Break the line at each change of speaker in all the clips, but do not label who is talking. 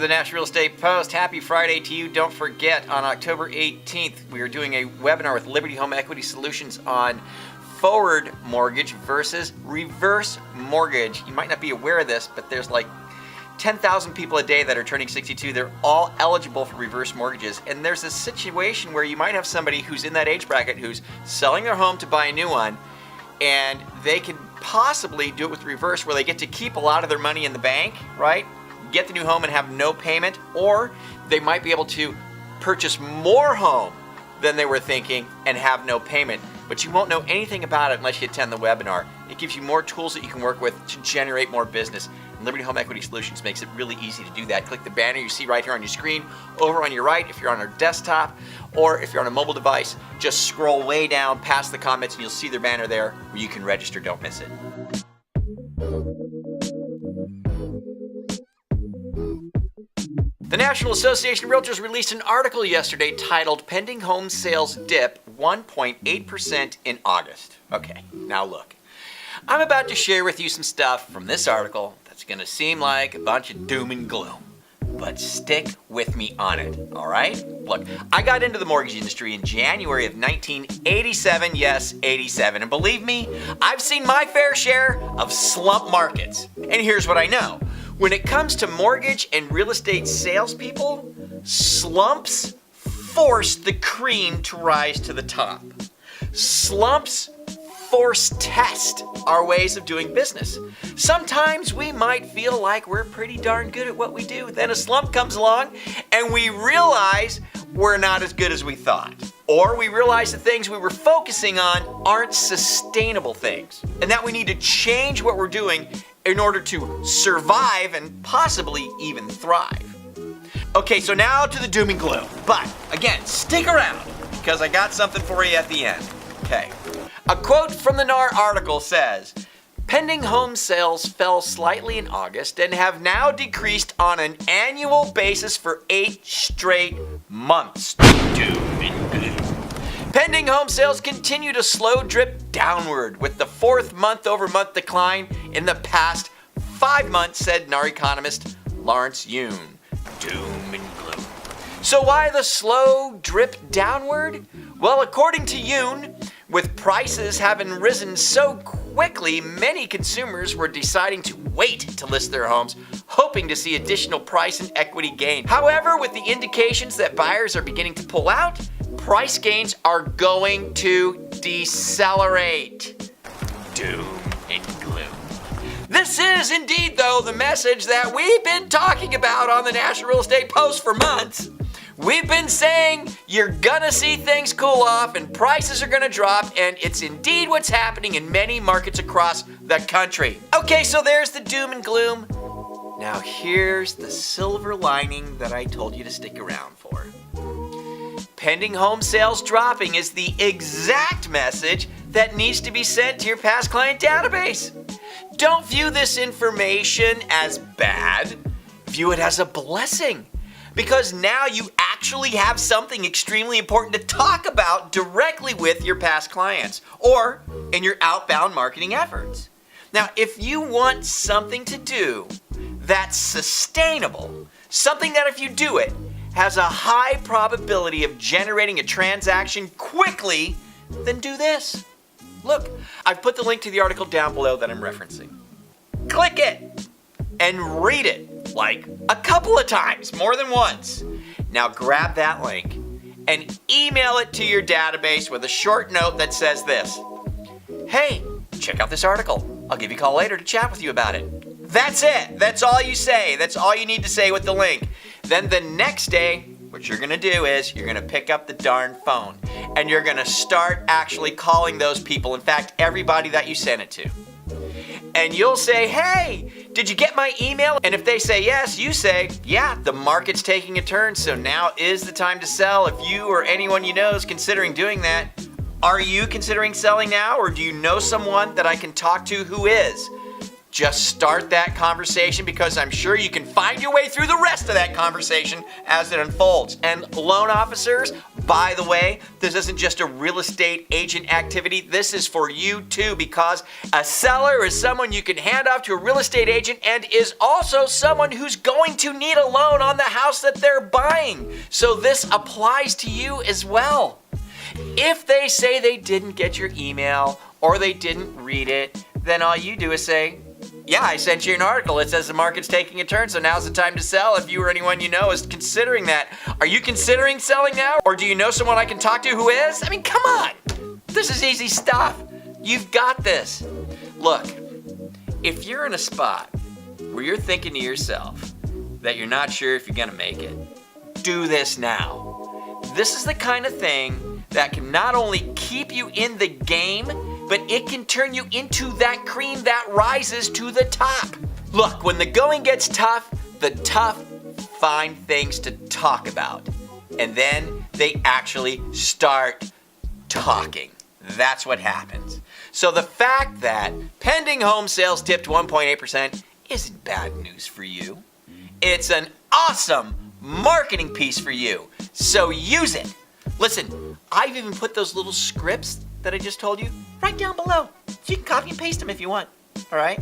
the National Real Estate Post. Happy Friday to you. Don't forget, on October 18th, we are doing a webinar with Liberty Home Equity Solutions on forward mortgage versus reverse mortgage. You might not be aware of this, but there's like 10,000 people a day that are turning 62. They're all eligible for reverse mortgages. And there's a situation where you might have somebody who's in that age bracket who's selling their home to buy a new one, and they can possibly do it with reverse, where they get to keep a lot of their money in the bank, right? Get the new home and have no payment, or they might be able to purchase more home than they were thinking and have no payment. But you won't know anything about it unless you attend the webinar. It gives you more tools that you can work with to generate more business. And Liberty Home Equity Solutions makes it really easy to do that. Click the banner you see right here on your screen. Over on your right, if you're on our desktop, or if you're on a mobile device, just scroll way down past the comments and you'll see their banner there where you can register. Don't miss it. The National Association of Realtors released an article yesterday titled Pending Home Sales Dip 1.8% in August. Okay, now look. I'm about to share with you some stuff from this article that's going to seem like a bunch of doom and gloom. But stick with me on it, all right? Look, I got into the mortgage industry in January of 1987, yes, 87. And believe me, I've seen my fair share of slump markets. And here's what I know. When it comes to mortgage and real estate salespeople, slumps force the cream to rise to the top. Slumps force test our ways of doing business. Sometimes we might feel like we're pretty darn good at what we do. Then a slump comes along and we realize we're not as good as we thought. Or we realize the things we were focusing on aren't sustainable things, and that we need to change what we're doing in order to survive and possibly even thrive. Okay, so now to the doom and gloom. But again, stick around because I got something for you at the end. Okay. A quote from the NAR article says, pending home sales fell slightly in August and have now decreased on an annual basis for 8 straight months. Doom and gloom. Pending home sales continue to slow drip downward with the 4th month-over-month decline in the past 5 months, said NAR economist Lawrence Yun. Doom and gloom. So why the slow drip downward? Well, according to Yun, with prices having risen so quickly, many consumers were deciding to wait to list their homes, hoping to see additional price and equity gain. However, with the indications that buyers are beginning to pull out, price gains are going to decelerate. Doom and gloom. This is indeed, though, the message that we've been talking about on the National Real Estate Post for months. We've been saying you're gonna see things cool off and prices are gonna drop, and it's indeed what's happening in many markets across the country. Okay, so there's the doom and gloom. Now here's the silver lining that I told you to stick around for. Pending home sales dropping is the exact message that needs to be sent to your past client database. Don't view this information as bad. View it as a blessing, because now you actually have something extremely important to talk about directly with your past clients or in your outbound marketing efforts. Now, if you want something to do that's sustainable, something that if you do it has a high probability of generating a transaction quickly, then do this. Look, I've put the link to the article down below that I'm referencing. Click it and read it like a couple of times, more than once. Now grab that link and email it to your database with a short note that says this: hey, check out this article. I'll give you a call later to chat with you about it. That's it. That's all you say. That's all you need to say with the link. Then the next day, what you're gonna do is you're gonna pick up the darn phone and you're gonna start actually calling those people. In fact, everybody that you sent it to. And you'll say, hey, did you get my email? And if they say yes, you say, yeah, the market's taking a turn, so now is the time to sell. If you or anyone you know is considering doing that, are you considering selling now, or do you know someone that I can talk to who is? Just start that conversation, because I'm sure you can find your way through the rest of that conversation as it unfolds. And loan officers, by the way, this isn't just a real estate agent activity. This is for you too, because a seller is someone you can hand off to a real estate agent and is also someone who's going to need a loan on the house that they're buying. So this applies to you as well. If they say they didn't get your email or they didn't read it, then all you do is say, yeah, I sent you an article. It says the market's taking a turn, so now's the time to sell if you or anyone you know is considering that. Are you considering selling now? Or do you know someone I can talk to who is? I mean, come on. This is easy stuff. You've got this. Look, if you're in a spot where you're thinking to yourself that you're not sure if you're going to make it, do this now. This is the kind of thing that can not only keep you in the game, but it can turn you into that cream that rises to the top. Look, when the going gets tough, the tough find things to talk about. And then they actually start talking. That's what happens. So the fact that pending home sales dipped 1.8% isn't bad news for you. It's an awesome marketing piece for you. So use it. Listen, I've even put those little scripts that I just told you right down below. So you can copy and paste them if you want, all right?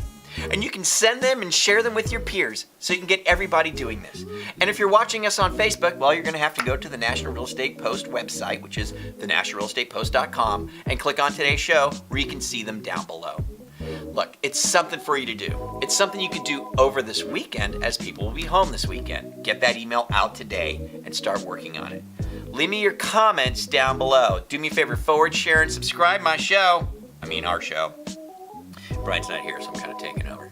And you can send them and share them with your peers so you can get everybody doing this. And if you're watching us on Facebook, well, you're going to have to go to the National Real Estate Post website, which is thenationalrealestatepost.com, and click on today's show where you can see them down below. Look, it's something for you to do. It's something you could do over this weekend as people will be home this weekend. Get that email out today and start working on it. Leave me your comments down below. Do me a favor, forward, share, and subscribe our show. Brian's not here, so I'm kind of taking over.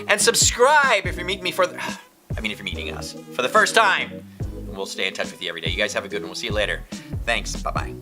And subscribe if you're meeting me if you're meeting us for the first time. We'll stay in touch with you every day. You guys have a good one. We'll see you later. Thanks. Bye-bye.